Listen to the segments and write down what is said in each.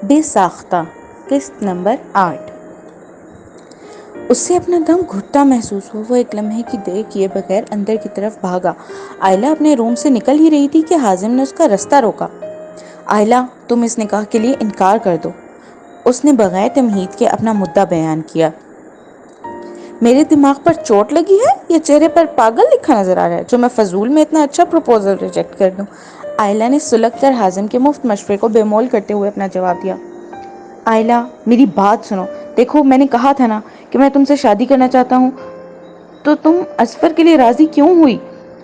بے ساختہ قسط نمبر 8۔ اس سے اپنا دم گھٹتا محسوس ہوا۔ وہ ایک لمحے کی دیر کیے بغیر اندر کی طرف بھاگا۔ آئلہ اپنے روم سے نکل ہی رہی تھی کہ حازم نے اس کا رستہ روکا۔ آئلہ، تم اس نکاح کے لیے انکار کر دو۔ اس نے بغیر تمہید کے اپنا مدعا بیان کیا۔ میرے دماغ پر چوٹ لگی ہے یا چہرے پر پاگل لکھا نظر آ رہا ہے جو میں فضول میں اتنا اچھا پروپوزل ریجیکٹ کر دوں؟ آئلہ نے سلگ کر حازم کے مفت مشورے کو بے مول کرتے ہوئے اپنا جواب دیا۔ آئلہ، میری بات سنو۔ دیکھو، میں نے کہا تھا نا کہ میں تم سے شادی کرنا چاہتا ہوں، تو تم اسفر کے لیے راضی کیوں ہوئی؟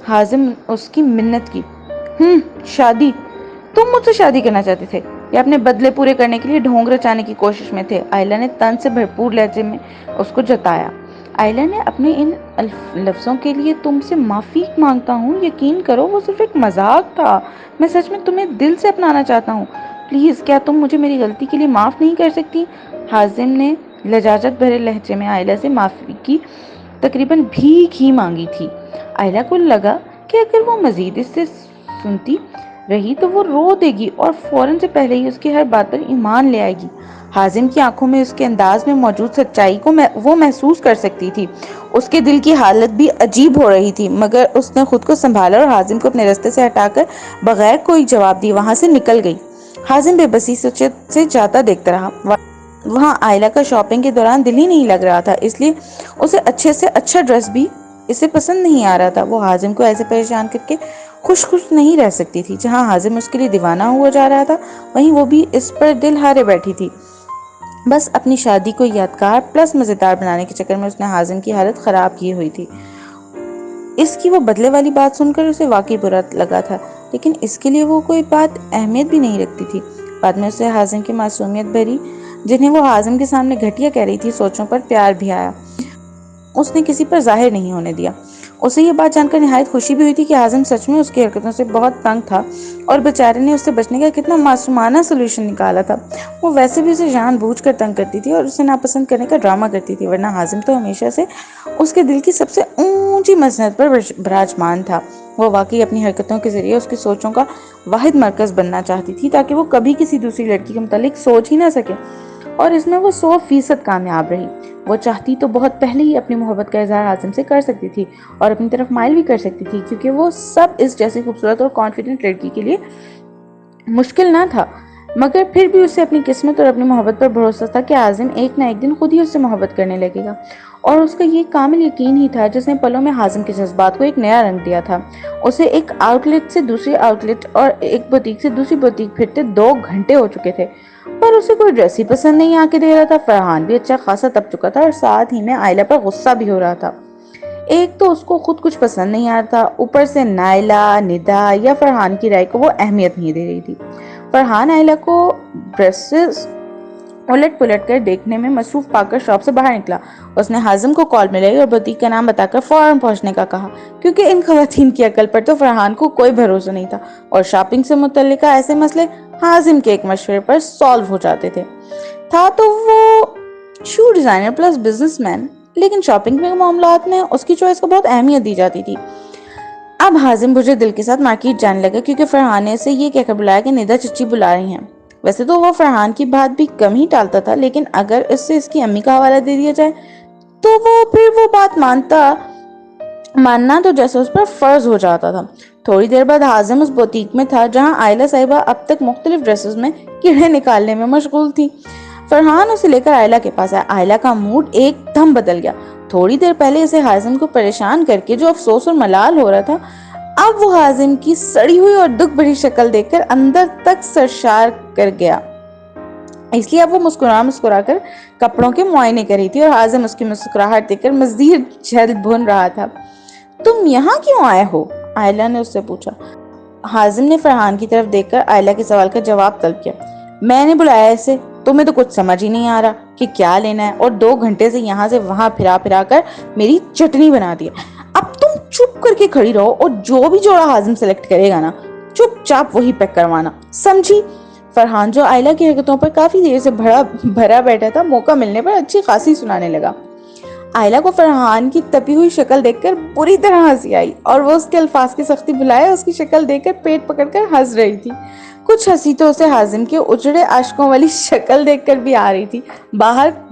حازم اس کی منت کی۔ شادی؟ تم مجھ سے شادی کرنا چاہتے تھے یا اپنے بدلے پورے کرنے کے لیے ڈھونگ رچانے کی کوشش میں تھے؟ آئلہ نے طنز سے بھرپور لہجے میں اس کو جتایا۔ آئلہ نے اپنے ان لفظوں کے لیے تم سے معافی مانگتا ہوں، یقین کرو وہ صرف ایک مذاق تھا۔ میں سچ میں تمہیں دل سے اپنانا چاہتا ہوں۔ پلیز، کیا تم مجھے میری غلطی کے لیے معاف نہیں کر سکتی؟ حازم نے لجاجت بھرے لہجے میں آئلہ سے معافی کی تقریباً بھیک ہی مانگی تھی۔ آئلہ کو لگا کہ اگر وہ مزید اس سے سنتی رہی تو وہ رو دے گی اور فوراً سے پہلے ہی اس کی ہر بات پر ایمان لے آئے گی۔ حازم کی آنکھوں میں اس کے انداز میں موجود سچائی کو وہ محسوس کر سکتی تھی۔ اس کے دل کی حالت بھی عجیب ہو رہی تھی، مگر اس نے خود کو سنبھالا اور حازم کو اپنے راستے سے ہٹا کر بغیر کوئی جواب دیے وہاں سے نکل گئی۔ حازم بے بسی سے جاتا دیکھتا رہا۔ وہاں آئلہ کا شاپنگ کے دوران دل ہی نہیں لگ رہا تھا، اس لیے اسے اچھے سے اچھا ڈریس بھی اسے پسند نہیں آ رہا تھا۔ وہ حازم کو ایسے پریشان کر کے خوش نہیں رہ سکتی تھی۔ جہاں حازم اس کے لیے دیوانہ ہوا جا رہا تھا، وہیں وہ بھی اس پر دل ہارے بیٹھی تھی۔ بس اپنی شادی کو یادگار پلس مزیدار بنانے کے چکر میں اس نے حازم کی حالت خراب کی ہوئی تھی۔ اس کی وہ بدلے والی بات سن کر اسے واقعی برا لگا تھا، لیکن اس کے لیے وہ کوئی بات اہمیت بھی نہیں رکھتی تھی۔ بعد میں اسے حازم کی معصومیت بھری، جنہیں وہ حازم کے سامنے گھٹیا کہہ رہی تھی، سوچوں پر پیار بھی آیا۔ اس نے کسی پر ظاہر نہیں ہونے دیا۔ اسے یہ بات جان کر نہایت خوشی بھی ہوئی تھی کہ حازم سچ میں اس کی حرکتوں سے بہت تنگ تھا اور بیچارے نے اس سے بچنے کا کتنا معصومانہ سلوشن نکالا تھا۔ وہ ویسے بھی اسے جان بوجھ کر تنگ کرتی تھی اور اسے ناپسند کرنے کا ڈرامہ کرتی تھی، ورنہ حازم تو ہمیشہ سے اس کے دل کی سب سے اونچی مسند پر براجمان تھا۔ وہ واقعی اپنی حرکتوں کے ذریعے اس کی سوچوں کا واحد مرکز بننا چاہتی تھی تاکہ وہ کبھی کسی دوسری لڑکی کے متعلق سوچ ہی نہ سکے، اور اس میں وہ 100% کامیاب رہی۔ وہ چاہتی تو بہت پہلے ہی اپنی محبت کا اظہار حازم سے کر سکتی تھی اور اپنی طرف مائل بھی کر سکتی تھی، کیونکہ وہ سب اس جیسی خوبصورت اور کانفیڈنٹ لڑکی کے لیے مشکل نہ تھا، مگر پھر بھی اسے اپنی قسمت اور اپنی محبت پر بھروسہ تھا کہ حازم ایک نہ ایک دن خود ہی اس سے محبت کرنے لگے گا، اور اس کا یہ کامل یقین ہی تھا جس نے پلوں میں حازم کے جذبات کو ایک نیا رنگ دیا تھا۔ اسے ایک آؤٹ لیٹ سے دوسری آؤٹ لیٹ اور ایک بوتیک سے دوسری بوتیک پھرتے 2 گھنٹے ہو چکے تھے، پر اسے کوئی ڈریس ہی پسند نہیں آ کے دے رہا تھا۔ فرحان بھی اچھا خاصا تپ چکا تھا اور ساتھ ہی میں آئلہ پر غصہ بھی ہو رہا تھا۔ ایک تو اس کو خود کچھ پسند نہیں آ رہا تھا، اوپر سے نائلہ، ندا یا فرحان کی رائے کو وہ اہمیت نہیں دے رہی تھی۔ فرحان آئلہ کو ڈریسز الٹ پلٹ کر دیکھنے میں مصروف پا کر شاپ سے باہر نکلا۔ اس نے حازم کو کال ملائی اور بوتیک کا نام بتا کر فوراً پہنچنے کا کہا، کیونکہ ان خواتین کی عقل پر تو فرحان کو کوئی بھروسہ نہیں تھا اور شاپنگ سے متعلقہ ایسے مسئلے حازم کے ایک مشورے پر سالو ہو جاتے تھے۔ تھا تو وہ شو ڈیزائنر پلس بزنس مین، لیکن شاپنگ کے معاملات میں اس کی چوائس کو بہت اہمیت دی جاتی تھی۔ اب حازم بجھے دل کے ساتھ مارکیٹ جانے لگا، کیونکہ فرحان نے اسے یہ کہہ کر بلایا کہ ندا چچی بلا رہی ہیں۔ ویسے تو وہ فرحان کی بات بھی کم ہی ٹالتا تھا، لیکن اگر اس سے اس کی امی کا حوالہ دے دیا جائے تو وہ بات ماننا تو جیسے اس پر فرض ہو جاتا تھا۔ تھوڑی دیر بعد حازم اس بوتیک میں تھا جہاں آئلہ صاحبہ اب تک مختلف ڈریسز میں کیڑے نکالنے میں مشغول تھی۔ فرحان اسے لے کر آئلہ کے پاس آیا۔ آئلہ کا موڈ ایک دم بدل گیا۔ تھوڑی دیر پہلے اسے حازم کو پریشان کر کے جو افسوس اور ملال ہو رہا تھا، اب وہ حازم کی سڑی ہوئی اور دکھ بھری شکل دیکھ کر اندر تک سرشار کر گیا۔ اس لیے اب وہ مسکرا کر کپڑوں کے معائنے کر رہی تھی اور حازم اس کی مسکراہٹ دیکھ کر مزید جھل بھن رہا تھا۔ تم یہاں کیوں آئے ہو؟ آئلہ نے اس سے پوچھا۔ حازم نے فرحان کی طرف دیکھ کر آئلہ کے سوال کا جواب طلب کیا۔ میں نے بلایا اسے، تمہیں تو کچھ سمجھ ہی نہیں آ رہا کہ کیا لینا ہے، اور 2 گھنٹے سے یہاں سے وہاں پھرا کر میری چٹنی بنا دی ہے۔ اب تم چپ کر کے کھڑی رہو اور جو بھی جوڑا حازم سلیکٹ کرے گا نا، چپ چاپ وہی پیک کروانا، سمجھی؟ فرحان جو آئلہ کی حرکتوں پر کافی دیر سے بھرا بیٹھا تھا، موقع ملنے پر اچھی خاصی سنانے لگا۔ آئلہ کو فرحان کی تپی ہوئی شکل دیکھ کر بری طرح ہنسی آئی اور وہ اس کے الفاظ کی سختی بھلائے اس کی شکل دیکھ کر پیٹ پکڑ کر ہنس رہی تھی۔ کچھ ہنسی تو اسے حازم کے اجڑے اشکوں والی شکل دیکھ کر بھی آ رہی تھی،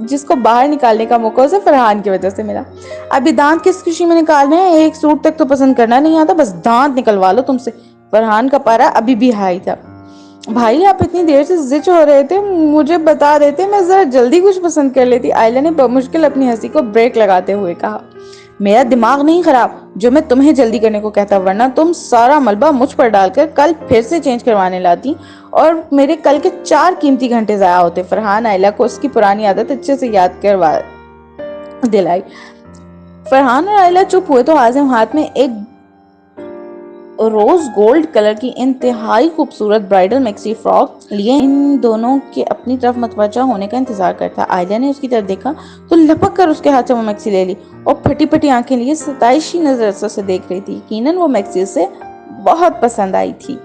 جس کو باہر نکالنے کا موقع اسے فرحان کی وجہ سے ملا۔ ابھی دانت کس خوشی میں نکالنے ہیں، ایک سوٹ تک تو پسند کرنا نہیں آتا، بس دانت نکلوا لو تم سے۔ فرحان کا پارا ابھی بھی ہائی تھا۔ بھائی آپ اتنی دیر سے زچ ہو رہے تھے، مجھے بتا دیتے میں ذرا جلدی کچھ پسند کر لیتی، آئلہ نے بمشکل اپنی ہنسی کو بریک لگاتے ہوئے کہا۔ میرا دماغ نہیں خراب جو میں تمہیں جلدی کرنے کو کہتا، ورنہ تم سارا ملبہ مجھ پر ڈال کر کل پھر سے چینج کروانے لاتی اور میرے کل کے 4 قیمتی گھنٹے ضائع ہوتے۔ فرحان آئلہ کو اس کی پرانی عادت اچھے سے یاد کروا دلائی۔ فرحان اور آئلہ چپ ہوئے تو حازم ہاتھ میں ایک روز گولڈ کلر کی انتہائی خوبصورت برائڈل میکسی فراک لیے ان دونوں کے اپنی طرف متوجہ ہونے کا انتظار کرتا۔ آئلہ نے اس کی طرف دیکھا تو لپک کر اس کے ہاتھ سے وہ میکسی لے لی اور پھٹی پھٹی آنکھیں لیے ستائشی نظر سے دیکھ رہی تھی۔ یقیناً وہ میکسی اسے بہت پسند آئی تھی۔